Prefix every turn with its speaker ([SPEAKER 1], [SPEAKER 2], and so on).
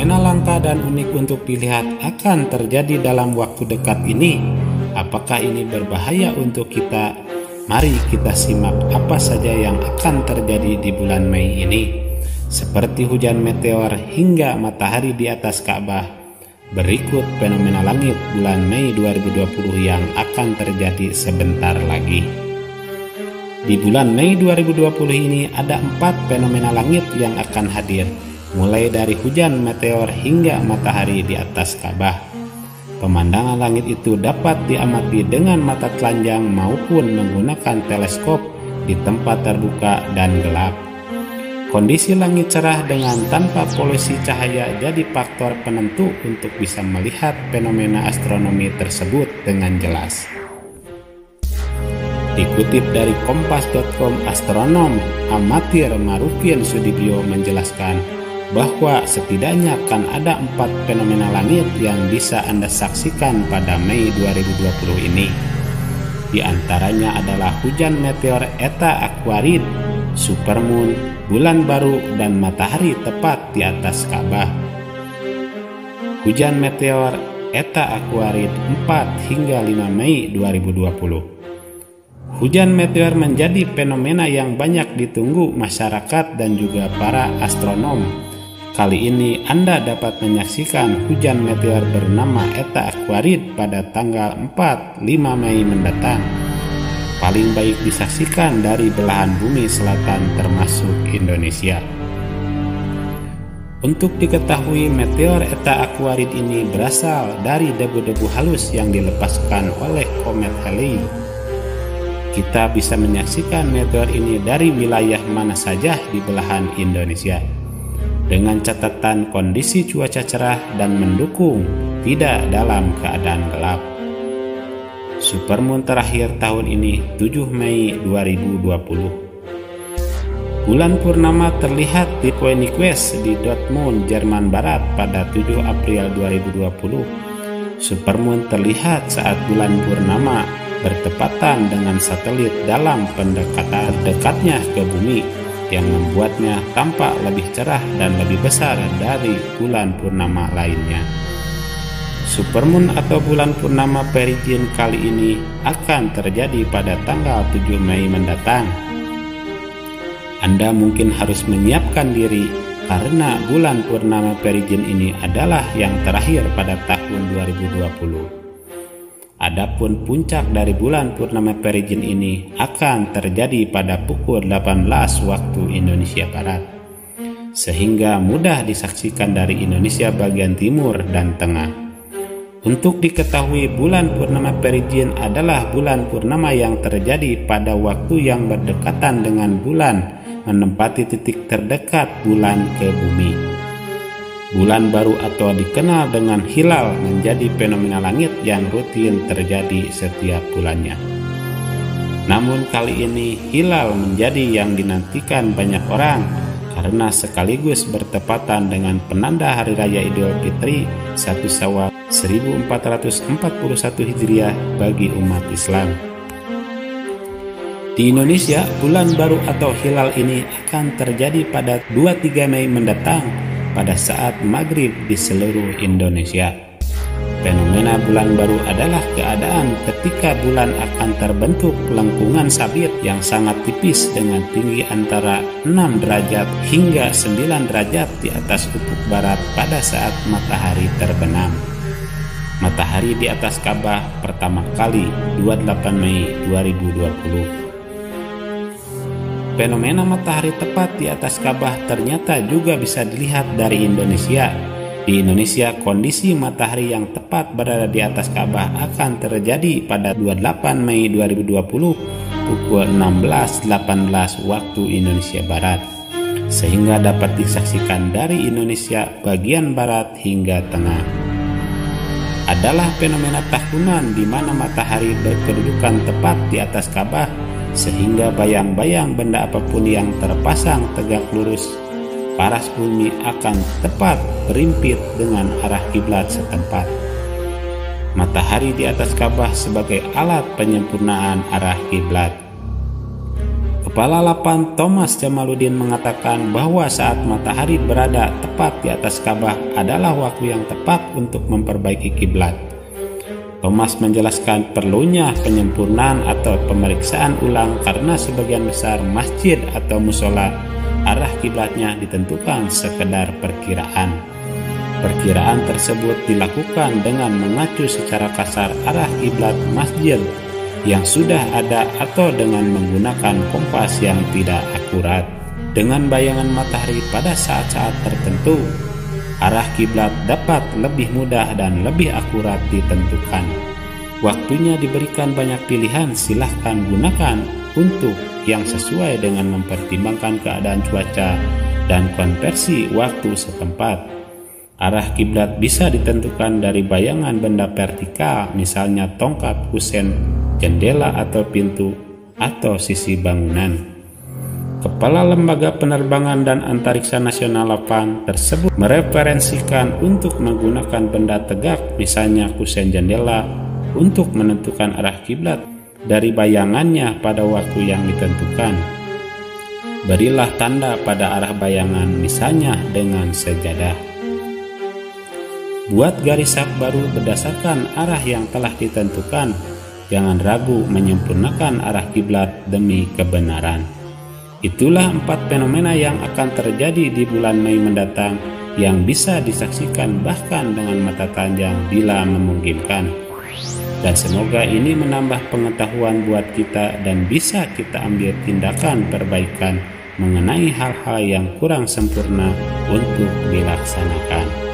[SPEAKER 1] Fenomena langka dan unik untuk dilihat akan terjadi dalam waktu dekat ini. Apakah ini berbahaya untuk kita? Mari kita simak apa saja yang akan terjadi di bulan Mei ini. Seperti hujan meteor hingga matahari di atas Ka'bah. Berikut fenomena langit bulan Mei 2020 yang akan terjadi sebentar lagi. Di bulan Mei 2020 ini ada 4 fenomena langit yang akan hadir, mulai dari hujan meteor hingga matahari di atas Ka'bah. Pemandangan langit itu dapat diamati dengan mata telanjang maupun menggunakan teleskop di tempat terbuka dan gelap. Kondisi langit cerah dengan tanpa polusi cahaya jadi faktor penentu untuk bisa melihat fenomena astronomi tersebut dengan jelas. Dikutip dari kompas.com, astronom amatir Marufin Sudibyo menjelaskan bahwa setidaknya akan ada 4 fenomena langit yang bisa Anda saksikan pada Mei 2020 ini. Di antaranya adalah hujan meteor Eta Aquarid, supermoon, bulan baru, dan matahari tepat di atas Ka'bah. Hujan meteor Eta Aquarid 4 hingga 5 Mei 2020. Hujan meteor menjadi fenomena yang banyak ditunggu masyarakat dan juga para astronom. Kali ini Anda dapat menyaksikan hujan meteor bernama Eta Aquarid pada tanggal 4-5 Mei mendatang. Paling baik disaksikan dari belahan bumi selatan termasuk Indonesia. Untuk diketahui, meteor Eta Aquarid ini berasal dari debu-debu halus yang dilepaskan oleh komet Halley. Kita bisa menyaksikan meteor ini dari wilayah mana saja di belahan Indonesia. Dengan catatan kondisi cuaca cerah dan mendukung, tidak dalam keadaan gelap. Supermoon terakhir tahun ini 7 Mei 2020. Bulan purnama terlihat di Phoenix West di Dortmund, Jerman Barat pada 7 April 2020. Supermoon terlihat saat bulan purnama bertepatan dengan satelit dalam pendekatan dekatnya ke bumi, yang membuatnya tampak lebih cerah dan lebih besar dari bulan purnama lainnya. Supermoon atau bulan purnama perigin kali ini akan terjadi pada tanggal 7 Mei mendatang. Anda mungkin harus menyiapkan diri karena bulan purnama perigin ini adalah yang terakhir pada tahun 2020. Adapun puncak dari bulan purnama perigin ini akan terjadi pada pukul 18 waktu Indonesia Barat, sehingga mudah disaksikan dari Indonesia bagian timur dan tengah. Untuk diketahui, bulan purnama perigin adalah bulan purnama yang terjadi pada waktu yang berdekatan dengan bulan, menempati titik terdekat bulan ke bumi. Bulan baru atau dikenal dengan hilal menjadi fenomena langit yang rutin terjadi setiap bulannya. Namun kali ini hilal menjadi yang dinantikan banyak orang karena sekaligus bertepatan dengan penanda Hari Raya Idul Fitri 1 Syawal 1441 Hijriah bagi umat Islam. Di Indonesia, bulan baru atau hilal ini akan terjadi pada 2-3 Mei mendatang pada saat maghrib di seluruh Indonesia. Fenomena bulan baru adalah keadaan ketika bulan akan terbentuk lengkungan sabit yang sangat tipis dengan tinggi antara 6 derajat hingga 9 derajat di atas ufuk barat pada saat matahari terbenam. Matahari di atas Ka'bah pertama kali 28 Mei 2020. Fenomena matahari tepat di atas Ka'bah ternyata juga bisa dilihat dari Indonesia. Di Indonesia, kondisi matahari yang tepat berada di atas Ka'bah akan terjadi pada 28 Mei 2020 pukul 16.18 waktu Indonesia Barat, sehingga dapat disaksikan dari Indonesia bagian barat hingga tengah. Adalah fenomena tahunan di mana matahari berkedudukan tepat di atas Ka'bah, sehingga bayang-bayang benda apapun yang terpasang tegak lurus paras bumi akan tepat berimpit dengan arah kiblat setempat. Matahari di atas Ka'bah sebagai alat penyempurnaan arah kiblat. Kepala Lapan Thomas Jamaluddin mengatakan bahwa saat matahari berada tepat di atas Ka'bah adalah waktu yang tepat untuk memperbaiki kiblat. Thomas menjelaskan perlunya penyempurnaan atau pemeriksaan ulang karena sebagian besar masjid atau musola arah kiblatnya ditentukan sekedar perkiraan. Perkiraan tersebut dilakukan dengan mengacu secara kasar arah kiblat masjid yang sudah ada atau dengan menggunakan kompas yang tidak akurat. Dengan bayangan matahari pada saat-saat tertentu, arah kiblat dapat lebih mudah dan lebih akurat ditentukan. Waktunya diberikan banyak pilihan, silahkan gunakan untuk yang sesuai dengan mempertimbangkan keadaan cuaca dan konversi waktu setempat. Arah kiblat bisa ditentukan dari bayangan benda vertikal, misalnya tongkat, kusen, jendela atau pintu, atau sisi bangunan. Kepala Lembaga Penerbangan dan Antariksa Nasional Lapan tersebut mereferensikan untuk menggunakan benda tegak, misalnya kusen jendela, untuk menentukan arah kiblat dari bayangannya pada waktu yang ditentukan. Berilah tanda pada arah bayangan, misalnya dengan sejadah. Buat garis sak baru berdasarkan arah yang telah ditentukan. Jangan ragu menyempurnakan arah kiblat demi kebenaran. Itulah 4 fenomena yang akan terjadi di bulan Mei mendatang yang bisa disaksikan bahkan dengan mata telanjang bila memungkinkan. Dan semoga ini menambah pengetahuan buat kita dan bisa kita ambil tindakan perbaikan mengenai hal-hal yang kurang sempurna untuk dilaksanakan.